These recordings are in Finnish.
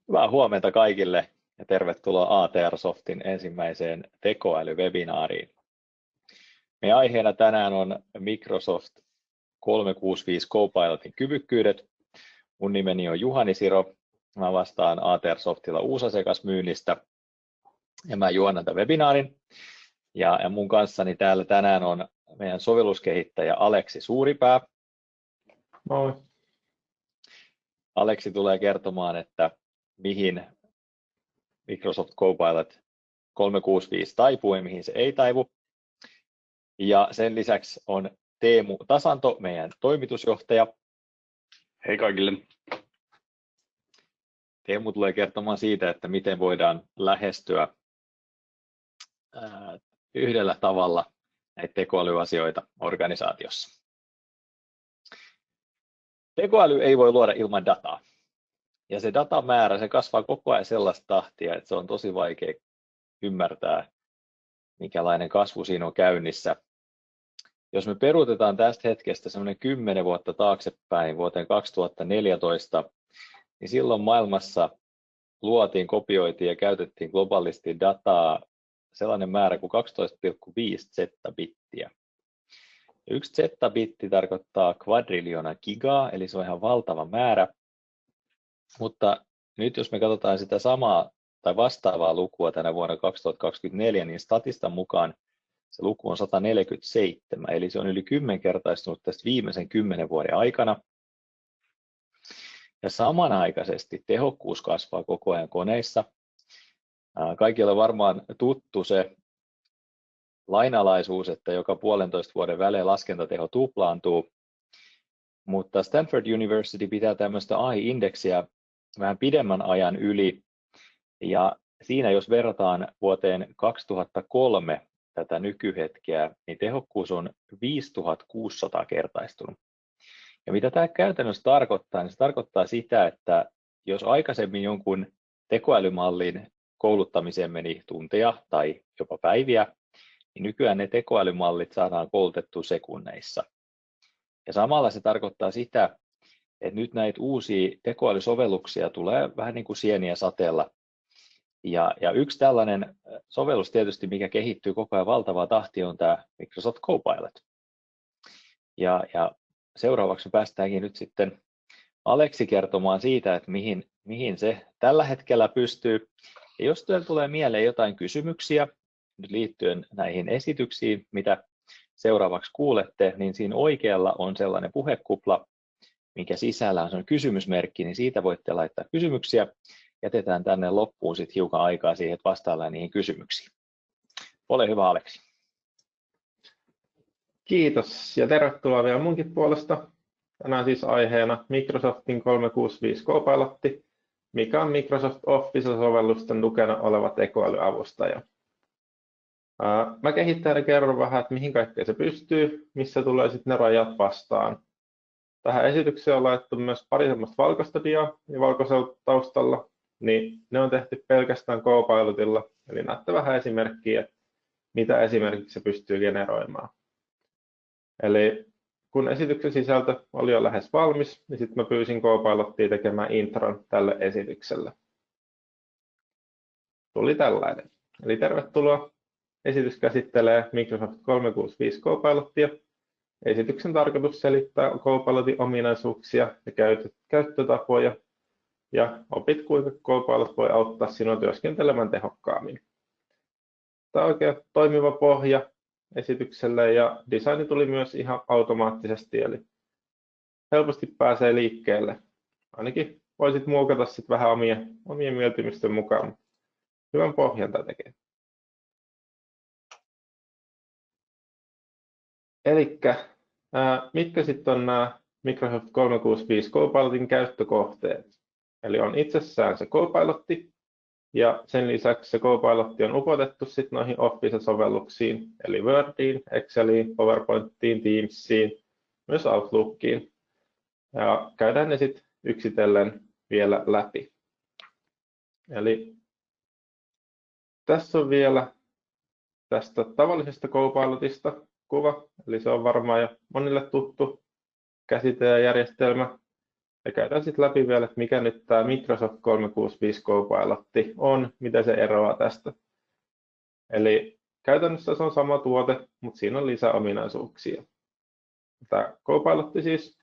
Hyvää huomenta kaikille ja tervetuloa ATR-Softin ensimmäiseen tekoälyvebinaariin. Meidän aiheena tänään on Microsoft 365 Copilotin kyvykkyydet. Mun nimeni on Juhani Siro. Mä vastaan ATR-Softilla uusasiakasmyynnistä ja mä juonnan tämän webinaarin. Ja mun kanssani täällä tänään on meidän sovelluskehittäjä Aleksi Suuripää. Moi. Aleksi tulee kertomaan, että mihin Microsoft Copilot 365 taipuu ja mihin se ei taivu. Ja sen lisäksi on Teemu Tasanto, meidän toimitusjohtaja. Hei kaikille. Teemu tulee kertomaan siitä, että miten voidaan lähestyä yhdellä tavalla näitä tekoälyasioita organisaatiossa. Tekoäly ei voi luoda ilman dataa. Ja se datamäärä, se kasvaa koko ajan sellaista tahtia, että se on tosi vaikea ymmärtää, mikälainen kasvu siinä on käynnissä. Jos me peruutetaan tästä hetkestä semmoinen 10 vuotta taaksepäin vuoteen 2014, niin silloin maailmassa luotiin, kopioitiin ja käytettiin globaalisti dataa sellainen määrä kuin 12,5 zettabyttiä. Yksi zettabitti tarkoittaa kvadriljoona gigaa, eli se on ihan valtava määrä. Mutta nyt jos me katsotaan sitä samaa tai vastaavaa lukua tänä vuonna 2024, niin Statistan mukaan se luku on 147, eli se on yli 10-kertaistunut tästä viimeisen 10 vuoden aikana. Ja samanaikaisesti tehokkuus kasvaa koko ajan koneissa. Kaikille on varmaan tuttu se lainalaisuus, että joka 1,5 vuoden välein laskentateho tuplaantuu. Mutta Stanford University pitää tämmöistä AI-indeksiä vähän pidemmän ajan yli. Ja siinä jos verrataan vuoteen 2003 tätä nykyhetkeä, niin tehokkuus on 5600 kertaistunut. Ja mitä tämä käytännössä tarkoittaa, niin se tarkoittaa sitä, että jos aikaisemmin jonkun tekoälymallin kouluttamiseen meni tunteja tai jopa päiviä, niin nykyään ne tekoälymallit saadaan koulutettua sekunneissa. Ja samalla se tarkoittaa sitä, että nyt näitä uusia tekoälysovelluksia tulee vähän niin kuin sieniä sateella. Ja yksi tällainen sovellus tietysti, mikä kehittyy koko ajan valtavaa tahtia, on tämä Microsoft Copilot. Ja seuraavaksi me päästäänkin nyt sitten Aleksi kertomaan siitä, että mihin se tällä hetkellä pystyy. Ja jos teille tulee mieleen jotain kysymyksiä nyt liittyen näihin esityksiin, mitä seuraavaksi kuulette, niin siinä oikealla on sellainen puhekupla, minkä sisällä on kysymysmerkki, niin siitä voitte laittaa kysymyksiä. Jätetään tänne loppuun sitten hiukan aikaa siihen, että vastaillaan niihin kysymyksiin. Ole hyvä, Aleksi. Kiitos ja tervetuloa vielä munkin puolesta. Tänään siis aiheena Microsoftin 365 Copilot, mikä on Microsoft Office-sovellusten tukena oleva tekoälyavustaja. Mä kehittäjänä kerron vähän, että mihin kaikkeen se pystyy, missä tulee sitten ne rajat vastaan. Tähän esitykseen on laittu myös pari semmoista valkoista diaa ja valkoisella taustalla, niin ne on tehty pelkästään Copilotilla, eli näette vähän esimerkkiä, mitä esimerkiksi se pystyy generoimaan. Eli kun esityksen sisältö oli jo lähes valmis, niin sitten mä pyysin Copilottia tekemään intron tälle esitykselle. Tuli tällainen. Eli tervetuloa. Esitys käsittelee Microsoft 365 Copilotia. Esityksen tarkoitus selittää Copilotin ominaisuuksia ja käyttötapoja ja opit, kuinka Copilot voi auttaa sinua työskentelemään tehokkaammin. Tämä on oikein toimiva pohja esitykselle ja designi tuli myös ihan automaattisesti, eli helposti pääsee liikkeelle. Ainakin voisit muokata sitten vähän omien mieltymysten mukaan. Hyvän pohjan tämä tekee. Elikkä mitkä sitten on nämä Microsoft 365 Copilotin käyttökohteet? Eli on itsessään se Copilotti, ja sen lisäksi se Copilot on upotettu sitten noihin Office-sovelluksiin, eli Wordiin, Exceliin, PowerPointiin, Teamsiin, myös Outlookiin. Ja käydään ne sitten yksitellen vielä läpi. Eli tässä on vielä tästä tavallisesta Copilotista kuva, eli se on varmaan jo monille tuttu käsite ja järjestelmä. Ja käydään sitten läpi vielä, että mikä nyt tämä Microsoft 365 Copilot on, mitä se eroaa tästä. Eli käytännössä se on sama tuote, mutta siinä on lisäominaisuuksia. Tämä Copilot siis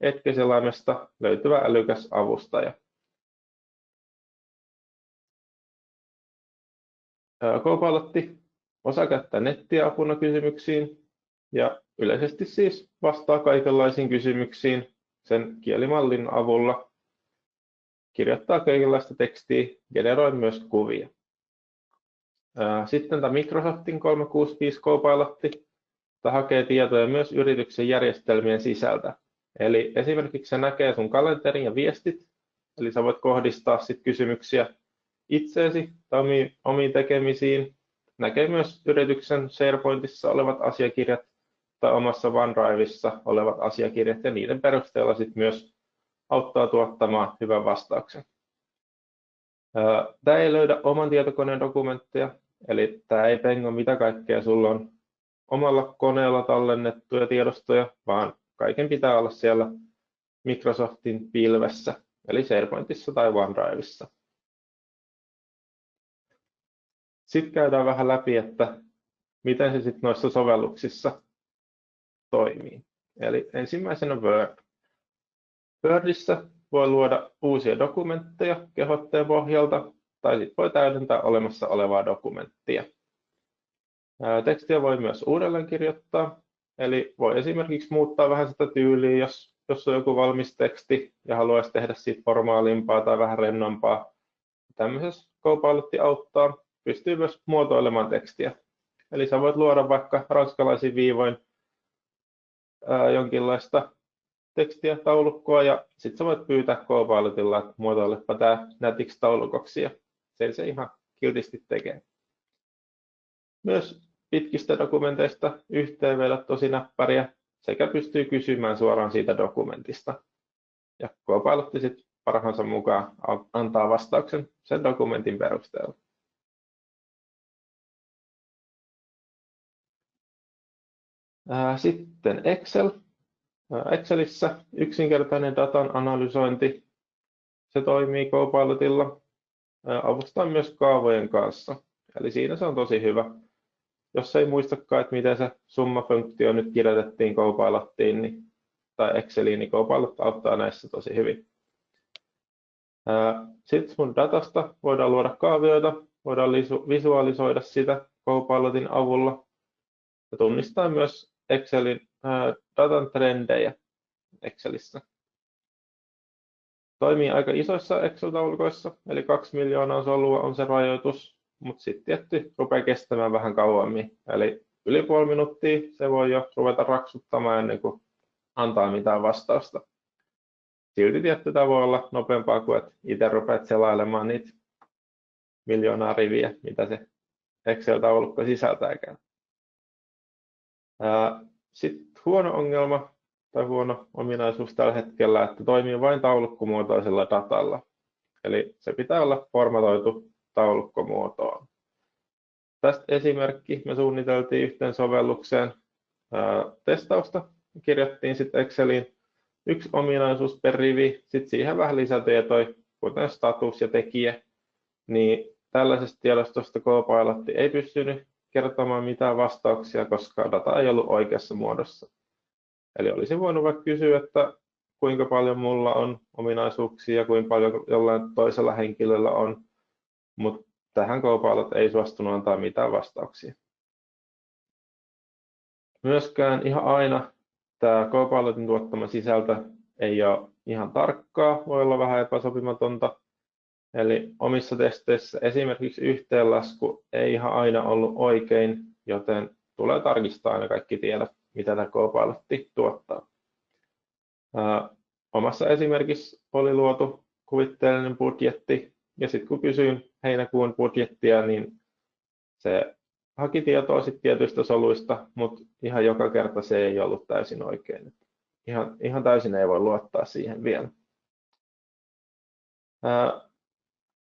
Edge-selaimesta löytyvä älykäs avustaja. Copilot osaa käyttää nettiä apuna kysymyksiin ja yleisesti siis vastaa kaikenlaisiin kysymyksiin sen kielimallin avulla. Kirjoittaa kaikenlaista tekstiä, generoi myös kuvia. Sitten tämä Microsoftin 365 Copilot hakee tietoja myös yrityksen järjestelmien sisältä. Eli esimerkiksi se näkee sun kalenterin ja viestit, eli sä voit kohdistaa sit kysymyksiä itseesi tai omiin tekemisiin. Näkee myös yrityksen SharePointissa olevat asiakirjat tai omassa OneDrivessa olevat asiakirjat ja niiden perusteella sit myös auttaa tuottamaan hyvän vastauksen. Tämä ei löydä oman tietokoneen dokumentteja, eli tämä ei pengo mitä kaikkea sulla on omalla koneella tallennettuja tiedostoja, vaan kaiken pitää olla siellä Microsoftin pilvessä, eli SharePointissa tai OneDrivessa. Sitten käydään vähän läpi, että miten se sitten noissa sovelluksissa toimii. Eli ensimmäisenä Word. Wordissä voi luoda uusia dokumentteja kehotteen pohjalta, tai sitten voi täydentää olemassa olevaa dokumenttia. Tekstiä voi myös uudelleen kirjoittaa, eli voi esimerkiksi muuttaa vähän sitä tyyliä, jos on joku valmis teksti ja haluaisi tehdä siitä formaalimpaa tai vähän rennompaa. Tämmöisessä Copilot auttaa, pystyy myös muotoilemaan tekstiä. Eli sä voit luoda vaikka ranskalaisin viivoin jonkinlaista tekstiä, taulukkoa, ja sitten sä voit pyytää Copilotilla, että muotoilepa tämä nätiksi taulukoksi, ja se ihan kiltisti tekee. Myös pitkistä dokumenteista yhteenvedot tosi näppäriä, sekä pystyy kysymään suoraan siitä dokumentista. Ja Copilot sitten parhaansa mukaan antaa vastauksen sen dokumentin perusteella. Sitten Excel. Excelissä yksinkertainen datan analysointi. Se toimii Copilotilla. Avustaa myös kaavojen kanssa. Eli siinä se on tosi hyvä. Jos ei muistakaan, että miten se summa-funktio nyt kirjoitettiin Copilottiin tai Exceliin, niin Copilot auttaa näissä tosi hyvin. Sitten mun datasta voidaan luoda kaavioita, voidaan visualisoida sitä Copilotin avulla ja tunnistaa myös Excelin datan trendejä Excelissä. Toimii aika isoissa Excel-taulukoissa, eli 2 miljoonaa solua on se rajoitus, mutta sitten tietty rupeaa kestämään vähän kauemmin. Eli yli puoli minuuttia se voi jo ruveta raksuttamaan ennen kuin antaa mitään vastausta. Silti tietty tämä voi olla nopeampaa kuin että itse rupeat selailemaan niitä miljoonaa riviä, mitä se Excel-taulukko sisältääkään. Sitten huono ongelma tai huono ominaisuus tällä hetkellä, että toimii vain taulukkomuotoisella datalla. Eli se pitää olla formatoitu taulukkomuotoon. Tästä esimerkki me suunniteltiin yhteen sovellukseen testausta. Kirjattiin sitten Exceliin yksi ominaisuus per rivi, sitten siihen vähän lisätietoja, kuten status ja tekijä. Niin tällaisesta tiedostosta Copilot ei pystynyt kertomaan mitään vastauksia, koska data ei ollut oikeassa muodossa. Eli olisin voinut vaikka kysyä, että kuinka paljon mulla on ominaisuuksia ja kuinka paljon jollain toisella henkilöllä on, mutta tähän Copilot ei suostunut antaa mitään vastauksia. Myöskään ihan aina tämä Copilotin tuottama sisältö ei ole ihan tarkkaa, voi olla vähän epäsopimatonta. Eli omissa testeissä esimerkiksi yhteenlasku ei ihan aina ollut oikein, joten tulee tarkistaa aina kaikki tiedot, mitä tämä Copilot tuottaa. Omassa esimerkissä oli luotu kuvitteellinen budjetti, ja sitten kun kysyin heinäkuun budjettia, niin se haki tietoa sit tietyistä soluista, mutta ihan joka kerta se ei ollut täysin oikein. Ihan täysin ei voi luottaa siihen vielä.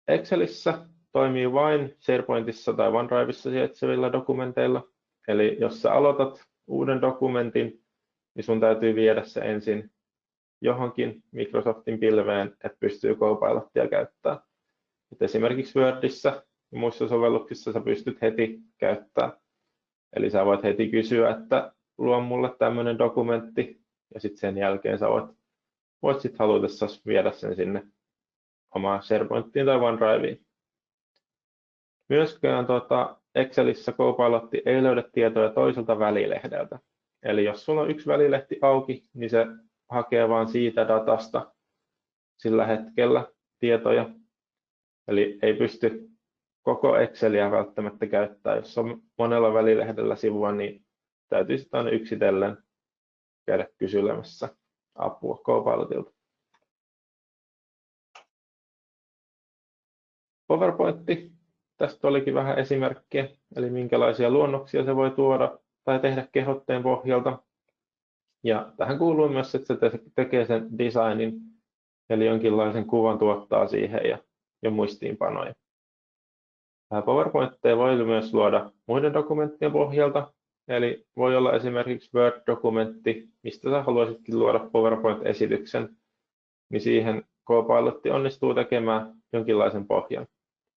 Excelissä toimii vain SharePointissa tai OneDrivessa sijaitsevilla dokumenteilla. Eli jos sä aloitat uuden dokumentin, niin sun täytyy viedä se ensin johonkin Microsoftin pilveen, että pystyy Copilotia käyttämään. Et esimerkiksi Wordissä ja muissa sovelluksissa sä pystyt heti käyttämään. Eli sä voit heti kysyä, että luo mulle tämmöinen dokumentti, ja sitten sen jälkeen sä voit sit halutessasi viedä sen sinne omaan SharePointiin tai OneDriveen. Myöskään Excelissä Copilot ei löydä tietoja toiselta välilehdeltä. Eli jos sulla on yksi välilehti auki, niin se hakee vain siitä datasta sillä hetkellä tietoja. Eli ei pysty koko Exceliä välttämättä käyttää. Jos on monella välilehdellä sivua, niin täytyy sitten aina yksitellen käydä kyselemässä apua Copilotilta. PowerPointti. Tästä olikin vähän esimerkkiä, eli minkälaisia luonnoksia se voi tuoda tai tehdä kehotteen pohjalta. Ja tähän kuuluu myös, että se tekee sen designin, eli jonkinlaisen kuvan tuottaa siihen ja muistiinpanoja. PowerPointteja voi myös luoda muiden dokumenttien pohjalta, eli voi olla esimerkiksi Word-dokumentti, mistä sä haluaisitkin luoda PowerPoint-esityksen, niin siihen Copilot onnistuu tekemään jonkinlaisen pohjan.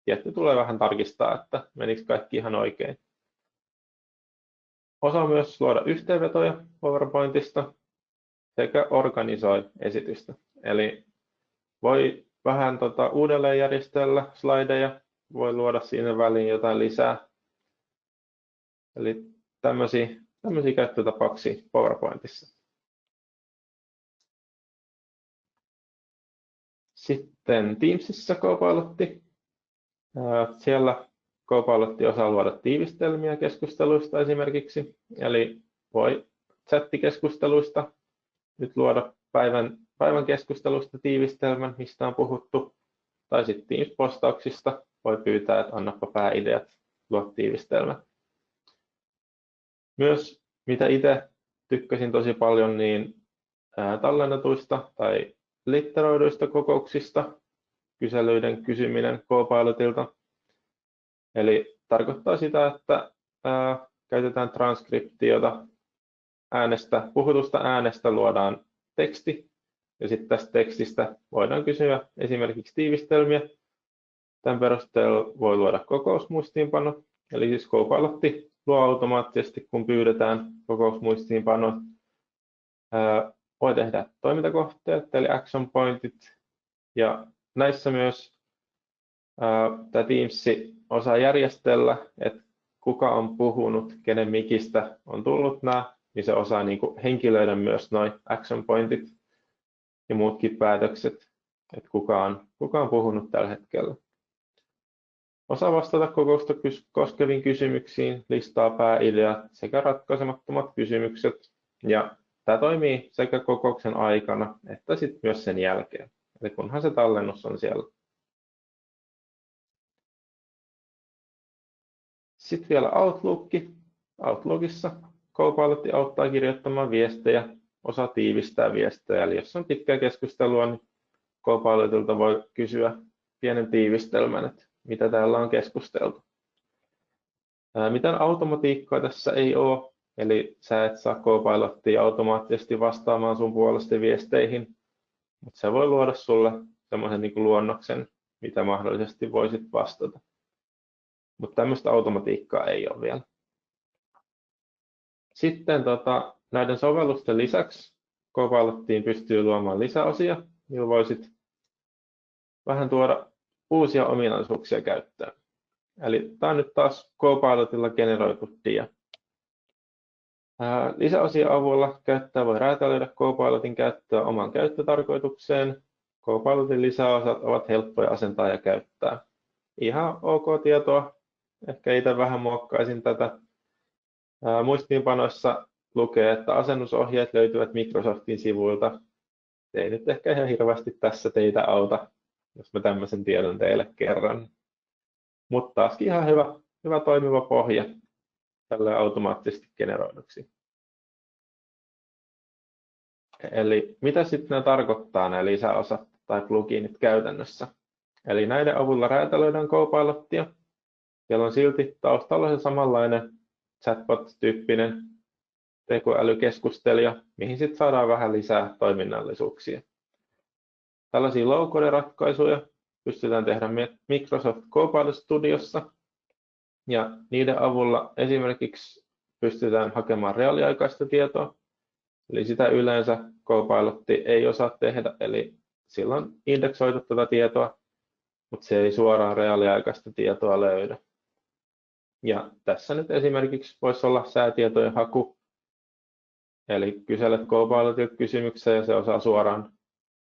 Tietty tulee vähän tarkistaa, että menikö kaikki ihan oikein. Osaa myös luoda yhteenvetoja PowerPointista sekä organisoi esitystä. Eli voi vähän uudelleen järjestellä slideja, voi luoda siinä väliin jotain lisää. Eli tämmöisiä käyttötapauksia PowerPointissa. Sitten Teamsissa Copilot. Siellä Copilot osaa luoda tiivistelmiä keskusteluista esimerkiksi. Eli voi chattikeskusteluista nyt luoda päivän keskustelusta tiivistelmän, mistä on puhuttu. Tai sitten Teams-postauksista voi pyytää, että annapa pääideat, luo tiivistelmä. Myös mitä itse tykkäsin tosi paljon, niin tallennetuista tai litteroiduista kokouksista kyselyiden kysyminen Copilotilta. Eli tarkoittaa sitä, että käytetään transkriptiota puhutusta äänestä, luodaan teksti ja sitten tästä tekstistä voidaan kysyä esimerkiksi tiivistelmiä. Tämän perusteella voi luoda kokousmuistiinpano, eli siis Copilot luo automaattisesti, kun pyydetään kokousmuistiinpano. Voi tehdä toimintakohteet, eli action pointit, ja näissä myös tämä Teams osaa järjestellä, että kuka on puhunut, kenen mikistä on tullut nämä, niin se osaa henkilöidä myös nuo action pointit ja muutkin päätökset, että kuka on puhunut tällä hetkellä. Osaa vastata kokousta koskeviin kysymyksiin, listaa pääideat sekä ratkaisemattomat kysymykset, ja tämä toimii sekä kokouksen aikana että sitten myös sen jälkeen, eli kunhan se tallennus on siellä. Sitten vielä Outlook. Outlookissa Copilot auttaa kirjoittamaan viestejä, osaa tiivistää viestejä, eli jos on pitkää keskustelua, niin Copilotilta voi kysyä pienen tiivistelmän, että mitä täällä on keskusteltu. Mitään automatiikkaa tässä ei ole, eli sä et saa Copilotia automaattisesti vastaamaan sun puolesta viesteihin, mutta se voi luoda sulle semmoisen luonnoksen, mitä mahdollisesti voisit vastata. Mutta tämmöistä automatiikkaa ei ole vielä. Sitten näiden sovellusten lisäksi Copilotiin pystyy luomaan lisäosia, millä voisit vähän tuoda uusia ominaisuuksia käyttöön. Eli tämä on nyt taas Copilotilla generoitu dia. Lisäosien avulla käyttäjä voi räätälöidä Copilotin käyttöä omaan käyttötarkoitukseen. Copilotin lisäosat ovat helppoja asentaa ja käyttää. Ihan ok tietoa. Ehkä itse vähän muokkaisin tätä. Muistiinpanoissa lukee, että asennusohjeet löytyvät Microsoftin sivuilta. Ei nyt ehkä ihan hirveästi tässä teitä auta, jos mä tämmöisen tiedon teille kerron. Mutta taaskin ihan hyvä toimiva pohja tälle automaattisesti generoiduksi. Eli mitä sitten nämä tarkoittaa, nämä lisäosat tai pluginit käytännössä? Eli näiden avulla räätälöidään Copilotia. Siellä on silti taustalla se samanlainen chatbot-tyyppinen tekoälykeskustelija, mihin sitten saadaan vähän lisää toiminnallisuuksia. Tällaisia low-code-ratkaisuja pystytään tehdä Microsoft Copilot Studiossa, ja niiden avulla esimerkiksi pystytään hakemaan reaaliaikaista tietoa, eli sitä yleensä Copilot ei osaa tehdä, eli sillä on indeksoitu tätä tietoa, mutta se ei suoraan reaaliaikaista tietoa löydä. Ja tässä nyt esimerkiksi voisi olla säätietojen haku, eli kyselet Copilotin kysymyksen ja se osaa suoraan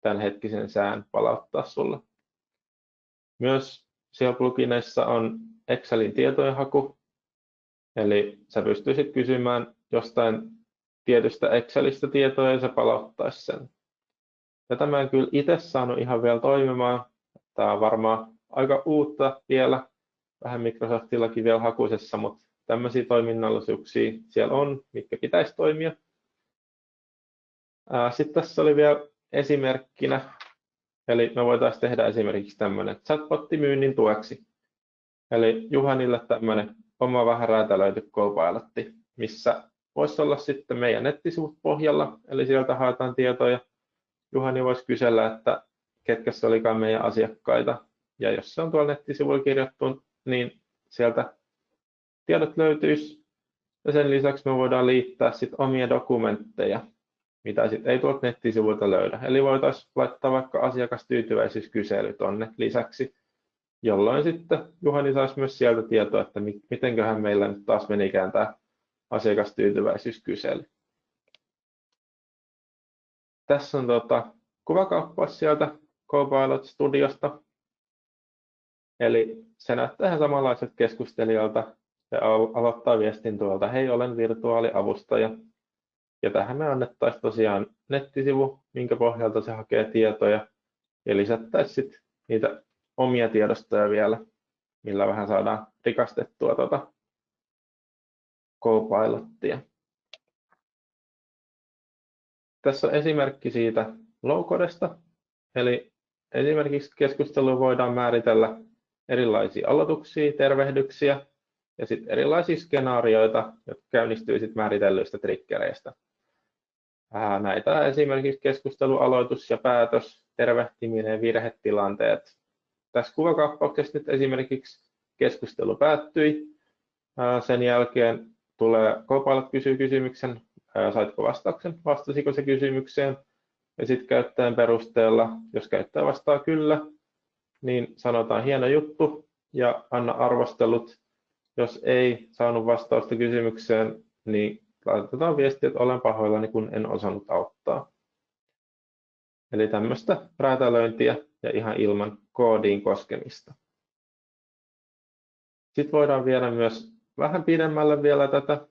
tämänhetkisen sään palauttaa sulle. Myös siellä plugineissa on Excelin tietojen haku, eli sä pystyisit kysymään jostain tietystä Excelistä tietoa ja se palauttaisi sen. Tätä mä en kyllä itse saanut ihan vielä toimimaan. Tämä on varmaan aika uutta vielä, vähän Microsoftillakin vielä hakuisessa, mutta tämmöisiä toiminnallisuuksia siellä on, mitkä pitäisi toimia. Sitten tässä oli vielä esimerkkinä, eli me voitaisiin tehdä esimerkiksi tämmöinen chatbotti myynnin tueksi. Eli Juhanille tämmöinen oma vähän räätälöity Copilotti, missä voisi olla sitten meidän nettisivut pohjalla, eli sieltä haetaan tietoja. Juhani voisi kysellä, että ketkä se olikaan meidän asiakkaita, ja jos se on tuolla nettisivuilla kirjattu, niin sieltä tiedot löytyisi. Ja sen lisäksi me voidaan liittää sitten omia dokumentteja, mitä sitten ei tuolta nettisivuilta löydä. Eli voitaisiin laittaa vaikka asiakastyytyväisyyskysely tuonne lisäksi, jolloin sitten Juhani saisi myös sieltä tietoa, että mitenköhän meillä nyt taas menikään tämä asiakastyytyväisyyskysely. Tässä on kuvakaappaus sieltä Copilot Studiosta. Eli se näyttää ihan samanlaiset keskustelijalta ja aloittaa viestin tuolta, hei, olen virtuaaliavustaja. Ja tähän me annettaisiin tosiaan nettisivu, minkä pohjalta se hakee tietoja, ja lisättäisiin sitten niitä omia tiedostoja vielä, millä vähän saadaan rikastettua Copilottia. Tässä on esimerkki siitä low-codesta, eli esimerkiksi keskusteluun voidaan määritellä erilaisia aloituksia, tervehdyksiä ja sitten erilaisia skenaarioita, jotka käynnistyy sitten määritellyistä triggereistä. Näitä esimerkiksi keskustelualoitus ja päätös, tervehtiminen, virhetilanteet. Tässä kuvakaappauksessa nyt esimerkiksi keskustelu päättyi. Sen jälkeen tulee Copilot kysyy kysymyksen, saitko vastauksen, vastasiko se kysymykseen. Ja sitten käyttäjän perusteella, jos käyttäjä vastaa kyllä, niin sanotaan hieno juttu ja anna arvostelut. Jos ei saanut vastausta kysymykseen, niin laitetaan viesti, että olen pahoillani, kun en osannut auttaa. Eli tämmöistä räätälöintiä ja ihan ilman koodiin koskemista. Sitten voidaan viedä myös vähän pidemmälle vielä tätä.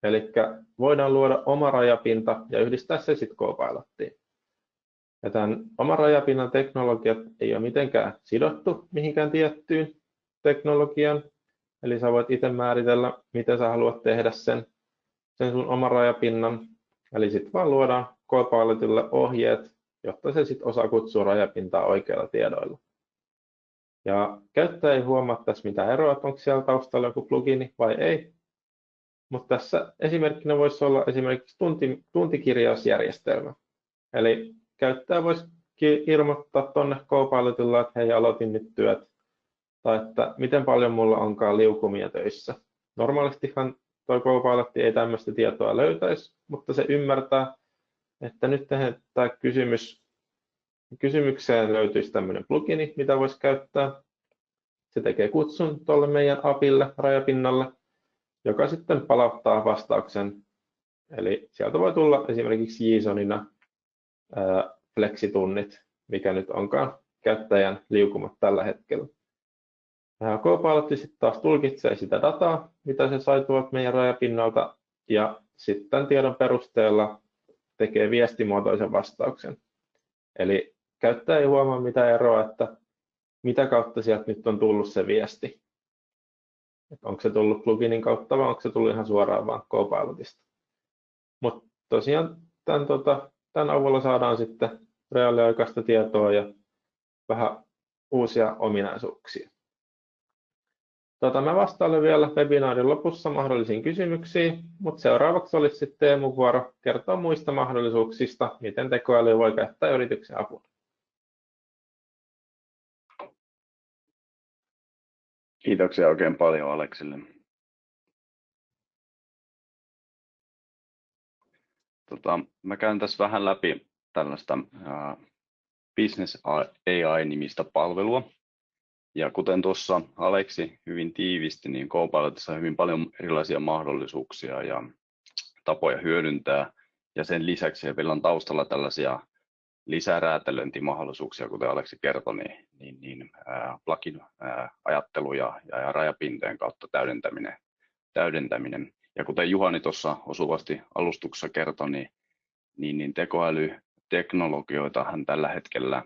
Eli voidaan luoda oma rajapinta ja yhdistää se sitten Copilottiin. Ja tämän oman rajapinnan teknologiat ei ole mitenkään sidottu mihinkään tiettyyn teknologiaan. Eli sä voit itse määritellä, miten sä haluat tehdä sen sun oman rajapinnan. Eli sitten vaan luodaan Copilotille ohjeet, jotta se sitten osaa kutsua rajapintaa oikeilla tiedoilla. Ja käyttäjä ei huomaa tässä mitään eroa, että onko siellä taustalla joku plugini vai ei. Mutta tässä esimerkkinä voisi olla esimerkiksi tuntikirjausjärjestelmä. Eli käyttäjä voisi ilmoittaa tuonne Copilotilla, että hei, aloitin nyt työt. Tai että miten paljon mulla onkaan liukumia töissä. Normaalistihan tuo Copilot ei tämmöistä tietoa löytäisi, mutta se ymmärtää, että nyt tämä kysymykseen löytyisi tämmöinen plugini, mitä voisi käyttää. Se tekee kutsun tuolle meidän APIlle, rajapinnalle, joka sitten palauttaa vastauksen. Eli sieltä voi tulla esimerkiksi JSONina flexitunnit, mikä nyt onkaan käyttäjän liukumat tällä hetkellä. Copilot sitten taas tulkitsee sitä dataa, mitä se sai tuolta meidän rajapinnalta, ja sitten tiedon perusteella tekee viestimuotoisen vastauksen. Eli käyttäjä ei huomaa mitään eroa, että mitä kautta sieltä nyt on tullut se viesti. Että onko se tullut pluginin kautta vai onko se tullut ihan suoraan vaan Copilotista. Mutta tosiaan tämän avulla saadaan sitten reaaliaikaista tietoa ja vähän uusia ominaisuuksia. Mä vastailen vielä webinaarin lopussa mahdollisiin kysymyksiin, mutta seuraavaksi olisi sitten Teemun vuoro kertoa muista mahdollisuuksista, miten tekoäly voi käyttää yrityksen apuna. Kiitoksia oikein paljon Aleksille. Mä käyn tässä vähän läpi tällaista Business AI-nimistä palvelua. Ja kuten tuossa Aleksi hyvin tiivisti, niin Copilotissa on hyvin paljon erilaisia mahdollisuuksia ja tapoja hyödyntää. Ja sen lisäksi vielä on taustalla tällaisia lisäräätälöintimahdollisuuksia, kuten Aleksi kertoi, plugin-ajattelu ja rajapintojen kautta täydentäminen. Ja kuten Juhani tuossa osuvasti alustuksessa kertoi, niin tekoälyteknologioitahan tällä hetkellä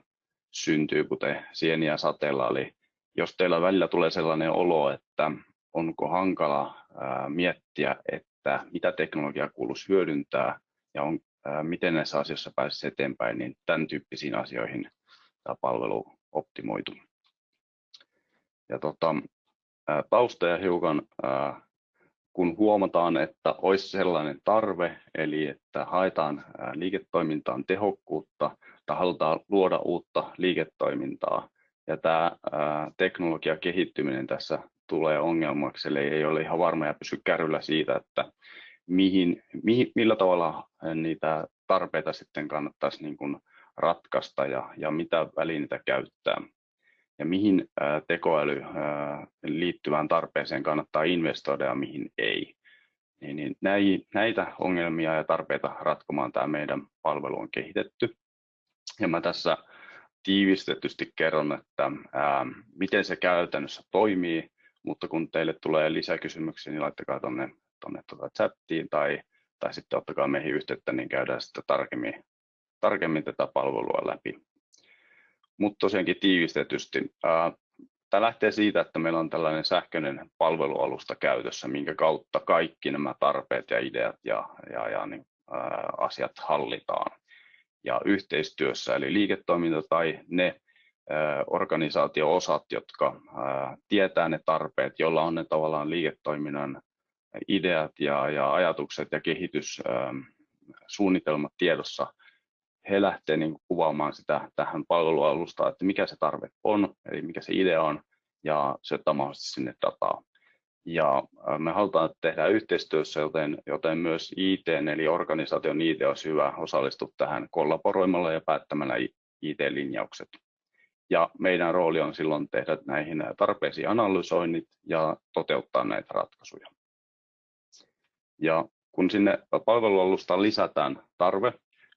syntyy kuten sieniä sateella. Eli jos teillä välillä tulee sellainen olo, että onko hankala miettiä, että mitä teknologiaa kuuluisi hyödyntää ja miten näissä asioissa pääsisi eteenpäin, niin tämän tyyppisiin asioihin tämä palvelu optimoitu. Ja taustoja hiukan, kun huomataan, että olisi sellainen tarve, eli että haetaan liiketoimintaan tehokkuutta tai halutaan luoda uutta liiketoimintaa, ja tämä teknologia kehittyminen tässä tulee ongelmaksi, eli ei ole ihan varma ja pysy kärryllä siitä, että millä tavalla niitä tarpeita sitten kannattaisi niin kuin ratkaista ja mitä välineitä käyttää ja mihin tekoäly liittyvään tarpeeseen kannattaa investoida ja mihin ei. Niin näitä ongelmia ja tarpeita ratkomaan tämä meidän palvelu on kehitetty. Ja mä tässä tiivistetysti kerron, että miten se käytännössä toimii, mutta kun teille tulee lisäkysymyksiä, niin laittakaa tuonne chattiin tai sitten ottakaa meihin yhteyttä, niin käydään sitten tarkemmin tätä palvelua läpi. Mutta tosiaankin tiivistetysti. Tämä lähtee siitä, että meillä on tällainen sähköinen palvelualusta käytössä, minkä kautta kaikki nämä tarpeet ja ideat ja asiat hallitaan. Ja yhteistyössä, eli liiketoiminta tai ne organisaatio-osat, jotka tietää ne tarpeet, joilla on ne tavallaan liiketoiminnan ideat ja ajatukset ja kehityssuunnitelmat tiedossa, he lähtevät niin kuvaamaan sitä tähän palvelualustaan, että mikä se tarve on, eli mikä se idea on, ja syöttää mahdollisesti sinne dataa. Ja me halutaan tehdä yhteistyössä, joten myös IT, eli organisaation IT olisi hyvä osallistua tähän kollaboroimalla ja päättämällä IT-linjaukset. Ja meidän rooli on silloin tehdä näihin tarpeisiin analysoinnit ja toteuttaa näitä ratkaisuja. Ja kun sinne palvelualustaan lisätään tarve,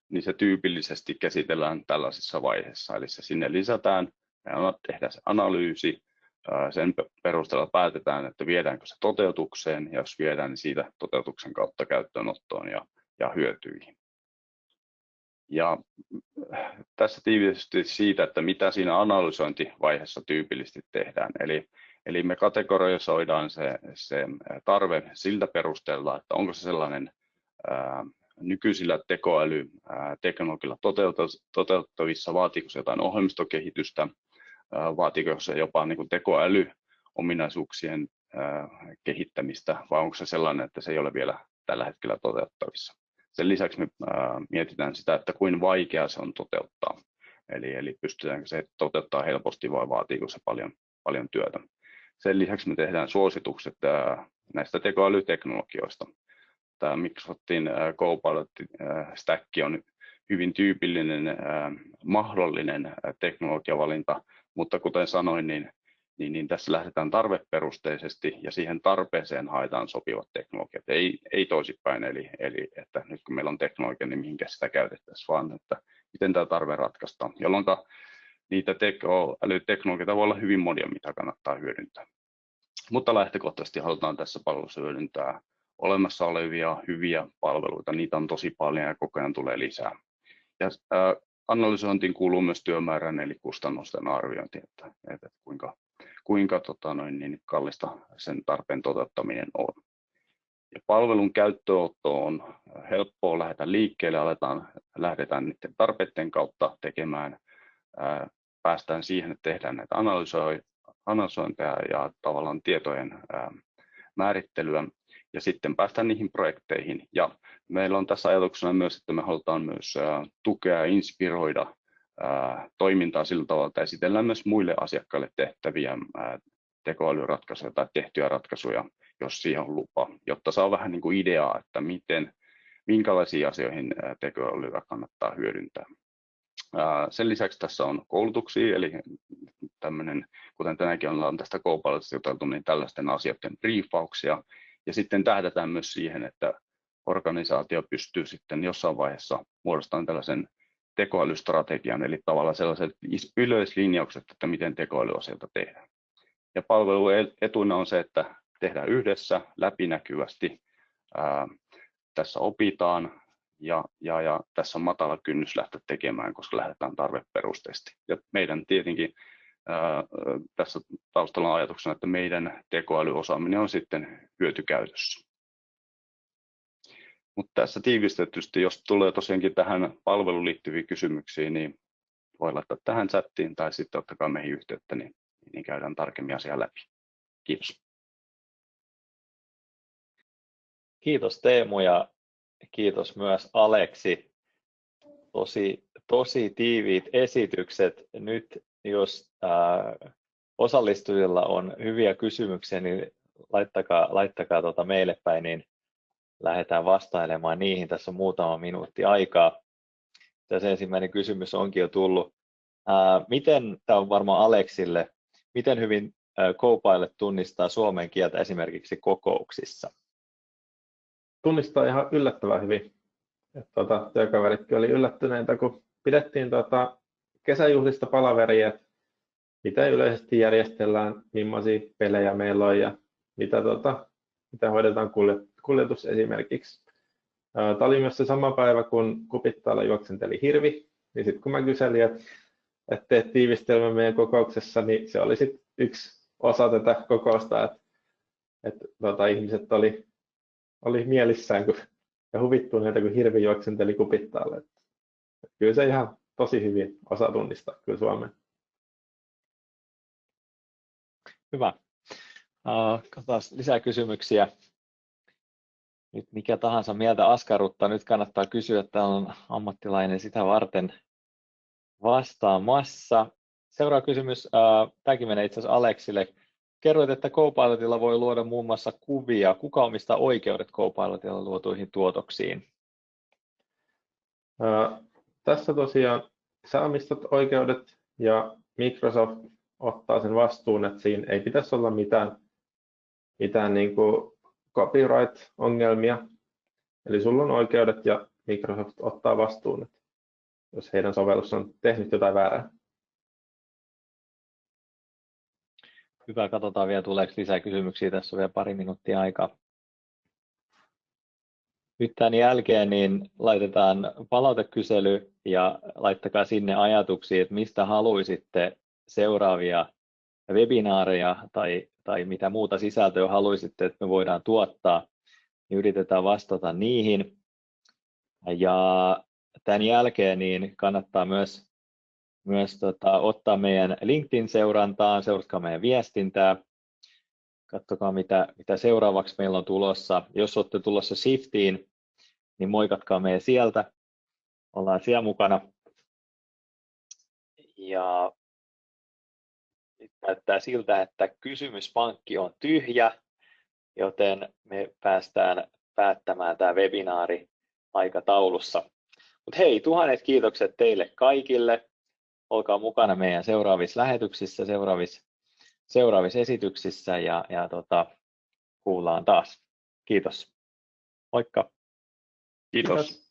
niin se tyypillisesti käsitellään tällaisessa vaiheessa. Eli se sinne lisätään, tehdään se analyysi, sen perusteella päätetään, että viedäänkö se toteutukseen, ja jos viedään, niin siitä toteutuksen kautta käyttöönottoon ja hyötyihin. Ja tässä tiivistysti siitä, että mitä siinä analysointivaiheessa tyypillisesti tehdään. Eli me kategorisoidaan se tarve siltä perusteella, että onko se sellainen nykyisillä tekoälyteknologilla toteutettavissa, vaatiiko se jotain ohjelmistokehitystä, vaatiiko se jopa niin kuin tekoälyominaisuuksien kehittämistä, vai onko se sellainen, että se ei ole vielä tällä hetkellä toteuttavissa. Sen lisäksi me mietitään sitä, että kuinka vaikea se on toteuttaa, eli pystytäänkö se toteuttaa helposti vai vaatiiko se paljon työtä. Sen lisäksi me tehdään suositukset näistä tekoälyteknologioista. Tämä Microsoftin Copilot Stack on hyvin tyypillinen mahdollinen teknologiavalinta, mutta kuten sanoin, niin tässä lähdetään tarveperusteisesti ja siihen tarpeeseen haetaan sopivat teknologiat, ei toisinpäin, eli että nyt kun meillä on teknologia, niin mihinkä sitä käytettäisiin, vaan että miten tämä tarve ratkaistaan, jolloin niitä tekoälyteknologioita voi olla hyvin monia, mitä kannattaa hyödyntää. Mutta lähtökohtaisesti halutaan tässä palvelussa hyödyntää olemassa olevia hyviä palveluita, niitä on tosi paljon ja koko ajan tulee lisää. Ja analysointiin kuuluu myös työmäärän eli kustannusten arviointi, että kuinka kallista sen tarpeen toteuttaminen on. Ja palvelun käyttöönotto on helppoa, lähdetään liikkeelle, lähdetään niiden tarpeiden kautta tekemään, päästään siihen, että tehdään näitä analysointeja ja tavallaan tietojen määrittelyä, ja sitten päästään niihin projekteihin. Ja meillä on tässä ajatuksena myös, että me halutaan myös tukea ja inspiroida toimintaa sillä tavalla, että esitellään myös muille asiakkaille tehtäviä tekoälyratkaisuja tai tehtyjä ratkaisuja, jos siihen on lupa, jotta saa vähän niin kuin ideaa, että minkälaisiin asioihin tekoälyä kannattaa hyödyntää. Sen lisäksi tässä on koulutuksia, eli tämmöinen, kuten tänäänkin ollaan tästä Copilotista juteltu, niin tällaisten asioiden briefauksia, ja sitten tähdätään myös siihen, että organisaatio pystyy sitten jossain vaiheessa muodostamaan tällaisen tekoälystrategian, eli tavallaan sellaiset yleislinjaukset, että miten tekoälyasioita tehdään. Ja palveluetuna on se, että tehdään yhdessä läpinäkyvästi, tässä opitaan ja tässä on matala kynnys lähteä tekemään, koska lähdetään tarveperusteisesti. Ja meidän tietenkin tässä taustalla on ajatuksena, että meidän tekoälyosaaminen on sitten hyötykäytössä. Mutta tässä tiivistetysti, jos tulee tosiaankin tähän palveluun liittyviä kysymyksiä, niin voi laittaa tähän chattiin tai sitten ottakaa meihin yhteyttä, niin käydään tarkemmin asiaa läpi. Kiitos. Kiitos Teemu ja kiitos myös Aleksi. Tosi tiiviit esitykset. Nyt jos osallistujilla on hyviä kysymyksiä, niin laittakaa meille päin, niin lähdetään vastailemaan niihin. Tässä on muutama minuutti aikaa. Tässä ensimmäinen kysymys onkin jo tullut. Tämä on varmaan Aleksille. Miten hyvin Copilot tunnistaa suomen kieltä esimerkiksi kokouksissa? Tunnistaa ihan yllättävän hyvin. Työkaveritkin oli yllättyneitä, kun pidettiin kesäjuhlista palaveria, että mitä yleisesti järjestellään, millaisia pelejä meillä on ja mitä hoidetaan kuljetus esimerkiksi. Tämä oli myös se sama päivä, kun Kupittaalla juoksenteli hirvi, niin sitten kun mä kyselin, että teet tiivistelmä meidän kokouksessa, niin se oli sitten yksi osa tätä kokousta, että ihmiset oli mielissään ja huvittuneita, kun hirvi juoksenteli Kupittaalle. Kyllä se ihan tosi hyvin osaa tunnistaa kyllä Suomen. Hyvä. Katsotaan lisää kysymyksiä. Nyt mikä tahansa mieltä askarruttaa, nyt kannattaa kysyä, että on ammattilainen sitä varten vastaamassa. Seuraava kysymys, tämäkin menee itse asiassa Aleksille. Kerroit, että Copilotilla voi luoda muun muassa kuvia. Kuka omistaa oikeudet Copilotilla luotuihin tuotoksiin? Tässä tosiaan sä omistat oikeudet ja Microsoft ottaa sen vastuun, että siinä ei pitäisi olla mitään niin kuin copyright-ongelmia. Eli sulla on oikeudet ja Microsoft ottaa vastuun, että jos heidän sovellus on tehnyt jotain väärää. Hyvä, katsotaan vielä tuleeko lisää kysymyksiä. Tässä on vielä pari minuuttia aikaa. Nyt tämän jälkeen niin laitetaan palautekysely ja laittakaa sinne ajatuksia, että mistä haluaisitte seuraavia webinaareja tai mitä muuta sisältöä haluaisitte, että me voidaan tuottaa, niin yritetään vastata niihin. Ja tämän jälkeen niin kannattaa myös ottaa meidän LinkedIn-seurantaan, seuratkaa meidän viestintää, katsokaa mitä seuraavaksi meillä on tulossa. Jos olette tulossa Shiftiin, niin moikatkaa meidän sieltä, ollaan siellä mukana. Ja nyt näyttää siltä, että kysymyspankki on tyhjä, joten me päästään päättämään tämä webinaari aikataulussa. Mutta hei, tuhannet kiitokset teille kaikille. Olkaa mukana meidän seuraavissa lähetyksissä, seuraavissa esityksissä ja kuullaan taas. Kiitos. Moikka. Kiitos.